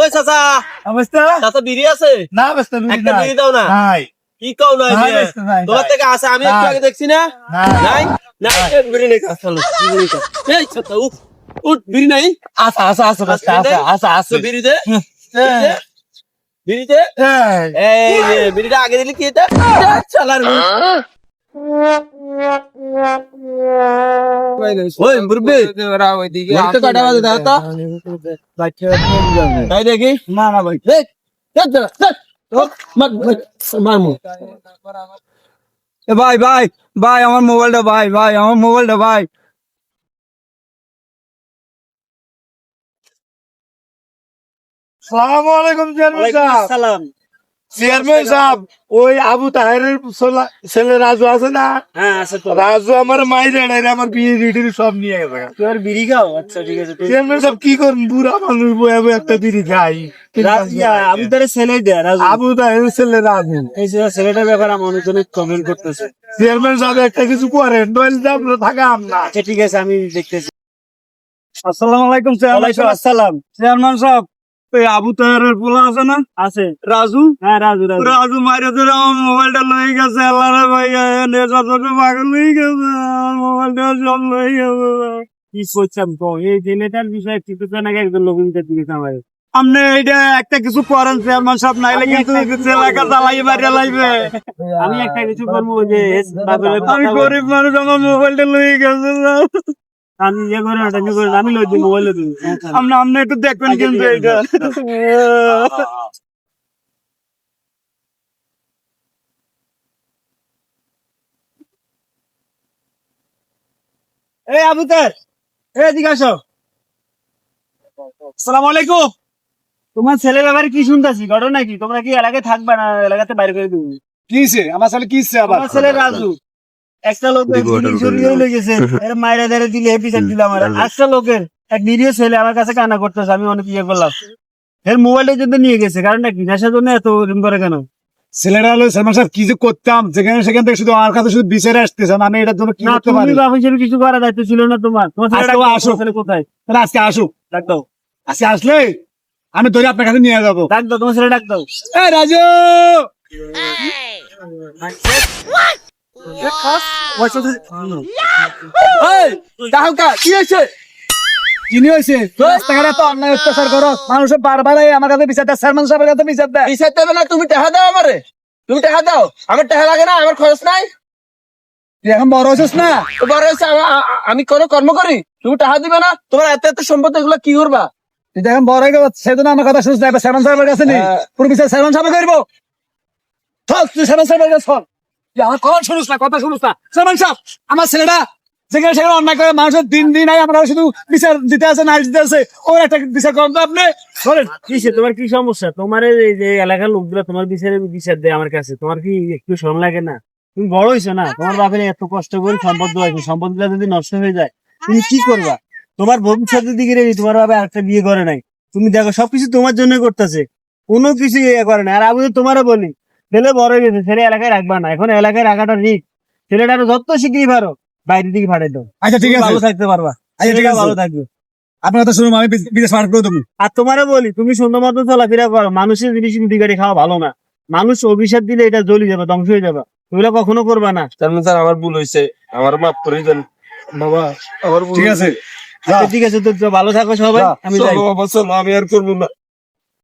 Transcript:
ওই চাচা অবস্থা চাচা বিড়ি আছে না অবস্থা একটা বিড়ি দাও না নাই কি কও না নাই, ব্যস্ত নাই, তোমার নাই। থেকে আছে আমি একটু আগে দেখছি না নাই নাই এক বিড়ি নেই চলো বিড়ি নেই এই চাচা উঠ উঠ বিড়ি নাই আচ্ছা আচ্ছা আচ্ছা আচ্ছা, আচ্ছা আচ্ছা বিড়ি দে বিড়ি দে এই যে বিড়িটা আগে দিলি কি এটা চালার ওই মুরব্বি বলতে কটা বাজে দাও তো তাই দেখি না না ভাই দেখ দেখ দেখ দেখ মার মারমু ভাই ভাই ভাই আমার মোবাইলটা ভাই ভাই আমার মোবাইলটা ভাই সালাম আলাইকুম চেয়ারম্যান সাহেব সালাম চেয়ারম্যান সাহেব ওই আবু তাহেরের ছেলে রাজু আছে না হ্যাঁ আছে তো রাজু আমার মাইরে আমার বিয়ে রিটির সব নিয়ে গেছে তোর বিড়ি খাও আচ্ছা ঠিক আছে চেয়ারম্যান সাহেব কি করুন বুড়া মানুষ বয়ে বয়ে একটা বিড়ি খাই আমি তার ছেলে দে আবু তাহেরের ছেলে রাজু এই ছেলেটার ব্যাপারে আমার অনেক কমেন্ট করতেছে চেয়ারম্যান সাহেব একটা কিছু করেন নইলে আমরা থাকাম না আচ্ছা ঠিক আছে আমি দেখতেছি আসসালামু আলাইকুম চেয়ারম্যান সাহেব আসসালাম চেয়ারম্যান সাহেব ওই আবু তাহেরের পোলা আছে না আছে রাজু হ্যাঁ রাজু রাজু রাজু মাইরে ধরে আমার মোবাইলটা লয়ে গেছে আল্লাহ রে ভাই নেশা তো পাগল হয়ে গেছে আমার মোবাইলটা সব লয়ে গেছে কি করছাম তো এই ছেলেটার বিষয়ে কিছু তো নাকি একজন লোক দিকে আমার আপনি এইটা একটা কিছু করেন চেয়ারম্যান সাহেব নাইলে কিন্তু এলাকা জ্বালাই বাইরে লাইবে আমি একটা কিছু করবো ওই যে আমি গরিব মানুষ আমার মোবাইলটা লয়ে গেছে আমি ইয়ে করে না তুমি করে আমি লই দিই মোবাইল দিই আপনি একটু দেখবেন কিন্তু এইটা এই আবুতার এদিকে আসো আসসালামু আলাইকুম তোমার ছেলের ব্যাপারে কি শুনতেছি ঘটনা কি তোমরা কি এলাকায় থাকবা না এলাকাতে বাইরে করে দিবি কিছে আমার ছেলে কিছে আবার আমার ছেলে রাজু একটা লোক চুরিয়ে লয়ে গেছে এর মায়েরা ধরে দিলে এপিসোড দিলাম আমার একটা লোকের এক নিরীহ ছেলে আমার কাছে কান্না করতেছে আমি অনেক ইয়ে করলাম এর মোবাইলটা যদি নিয়ে গেছে কারণ কি নেশার জন্য এত রিম করে কেন ছেলেরা হলো চেয়ারম্যান সাহেব কি যে করতাম যেখানে সেখান থেকে শুধু আমার কাছে শুধু বিচারে আসতেছেন আমি এটার জন্য কি না করতে পারি তুমি বাবা হিসেবে কিছু করার দায়িত্ব ছিল না তোমার তোমার ছেলেটা আজকে ও আসুক। ছেলে কোথায় তাহলে আজকে আসুক ডাক দাও আজকে আসলে আমি ধরে আপনার কাছে নিয়ে যাবো ডাক দাও তোমার ছেলে ডাক দাও এই রাজু কি হয়েছে চিনি হয়েছে রাস্তাঘাটে তো অন্যায় অত্যাচার করো মানুষের বারবার আমার কাছে বিচার দেয় চেয়ারম্যান সাহেবের কাছে বিচার দেয় বিচার দেবে না তুমি টাকা দাও আমারে তুমি টাকা দাও আমার টাকা লাগে না আমার খরচ নাই তুই এখন বড় হয়েছিস না তো বড় হয়েছে আমি কোনো কর্ম করি তুমি টাকা দিবে না তোমার এত এত সম্পদ এগুলো কি করবা তুই এখন বড় হয়ে গেল সেজন্য আমার কথা শুনছ না এবার চেয়ারম্যান সাহেবের কাছে নেই পুরো বিচার চেয়ারম্যান সাহেব করবো চল তুই চেয়ারম্যান সাহেবের কাছে চল তুই আমার কথা শুনুস না কথা শুনুস না চেয়ারম্যান সাহেব আমার ছেলেটা যেখানে সেখানে অন্যায় করে মানুষের দিন দিন আগে আমরা শুধু বিচার দিতে আছে না দিতে আছে ওর একটা বিচার করেন তো আপনি বলেন কিসে তোমার কি সমস্যা তোমার এই যে এলাকার লোকগুলো তোমার বিচার দেয় আমার কাছে তোমার কি একটু শ্রম লাগে না তুমি বড় হয়েছো না তোমার বাপের এত কষ্ট করে সম্পদ দেওয়া সম্পদগুলো যদি নষ্ট হয়ে যায় তুমি কি করবা তোমার ভবিষ্যতের দিকে রেডি তোমার বাবা একটা বিয়ে করে নাই তুমি দেখো সবকিছু তোমার জন্য করতেছে কোনো কিছু ইয়ে করে না আর আমি তোমারও বলি ছেলে বড় হয়ে গেছে ছেলে এলাকায় রাখবা না এখন এলাকায় রাখাটা রিস্ক ছেলেটা যত শিখেই পারো বাইরের দিকে পাঠাই দাও আচ্ছা ঠিক আছে ভালো থাকতে পারবা আচ্ছা ঠিক আছে ভালো থাকবে আপনার কথা শুনুন আমি বিদেশ পার করে দেবো আর তোমারও বলি তুমি সুন্দর মতো চলাফেরা করো মানুষের জিনিস গাড়ি খাওয়া ভালো না মানুষ অভিশাপ দিলে এটা জ্বলি যাবে ধ্বংস হয়ে যাবে ওগুলো কখনো করবা না স্যার আমার ভুল হয়েছে আমার মাফ করে দেন বাবা আমার ভুল ঠিক আছে আচ্ছা, ঠিক আছে তো ভালো থাকো সবাই আমি যাই চলো বাবা চলো আমি আর করবো না